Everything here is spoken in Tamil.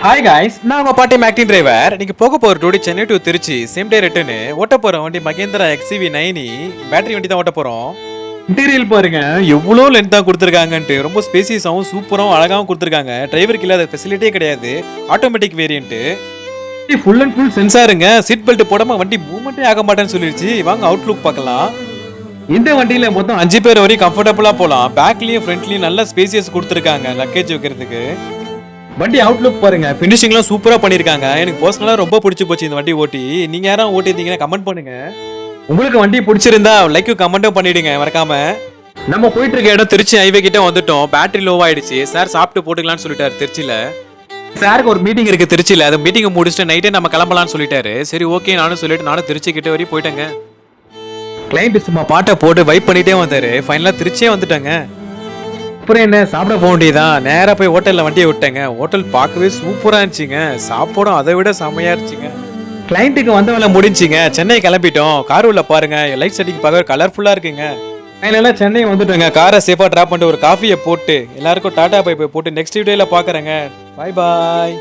ஹாய் காய்ஸ், நான் உங்க பாட்டி ஆக்டிங் டிரைவர். நீங்க போக போற duty Chennai to Trichy same day return ஓட்ட போறோம் வண்டி மகேந்திரா XCV 90 பேட்டரி வண்டி தான் ஓட்ட போறோம். இன்டீரியல் பாருங்க எவ்வளோ லென்த்தாக கொடுத்துருக்காங்கன்ட்டு, ரொம்ப ஸ்பேசியஸாகவும் சூப்பராகவும் அழகாகவும் கொடுத்துருக்காங்க. டிரைவருக்கு இல்லாத ஃபெசிலிட்டியே கிடையாது. Automatic variant full and full சென்சாருங்க. சீட் பெல்ட் போடாம வண்டி மூவ்மெண்ட்டே ஆக மாட்டேன்னு சொல்லிடுச்சு. வாங்க அவுட்லுக் பார்க்கலாம். இந்த வண்டியில மொத்தம் 5 பேர் வரையும் கம்ஃபர்டபுளா போகலாம். பேக்லயும் ஃப்ரண்ட்லயும் நல்ல ஸ்பேசியஸ் கொடுத்துருக்காங்க லக்கேஜ் வைக்கிறதுக்கு. வண்டி அவுட்லுக் பாருங்க, ஃபினிஷிங்லாம் சூப்பரா பண்ணிருக்காங்க. எனக்கு பர்சனலா ரொம்ப பிடிச்சி போச்சு இந்த வண்டி ஓட்டி. நீங்க யாரும் ஓட்டிருந்தீங்கன்னா கமெண்ட் பண்ணுங்க. உங்களுக்கு வண்டி பிடிச்சிருந்தா லைக் கமெண்ட்டும் பண்ணிடுங்க மறக்காம. நம்ம போயிட்டு இருக்க இடம் திருச்சி ஹைவே கிட்ட வந்துட்டோம். பேட்டரி லோ ஆயிடுச்சு. சார் சாப்பிட்டு போட்டுக்கலாம்னு சொல்லிட்டாரு திருச்சியில. சாருக்கு ஒரு மீட்டிங் இருக்கு திருச்சியில. அந்த மீட்டிங்கை முடிச்சுட்டு நைட்டே நம்ம கிளம்பலாம்னு சொல்லிட்டாரு. சரி ஓகே நானும் சொல்லிட்டு நானும் திருச்சி கிட்ட வரையும் போயிட்டேங்க. கிளைண்ட் சும்மா பாட்டை போட்டு வைப் பண்ணிட்டே வந்தாரு. ஃபைனலா திருச்சியே வந்துட்டாங்க. அப்புறம் என்ன சாப்பிட போக வேண்டியதான். நேராக போய் ஹோட்டலில் வண்டியை விட்டேங்க. ஹோட்டல் பார்க்கவே சூப்பராக இருந்துச்சுங்க. சாப்பாடும் அதை விட செம்மையாக இருந்துச்சுங்க. கிளைண்ட்டுக்கு வந்த வேலை முடிஞ்சுங்க. சென்னை கிளம்பிட்டோம். கார் உள்ள பாருங்க, லைட் செட்டிங் பார்க்க கலர்ஃபுல்லாக இருக்குங்க. ஃபைனலாக சென்னை வந்துட்டோங்க. காரை சேஃபாக ட்ராப் பண்ணிட்டு ஒரு காஃபியை போட்டு எல்லாருக்கும் டாடா பை போட்டு நெக்ஸ்ட் வீடியோவில் பார்க்குறேங்க. பாய் பாய்.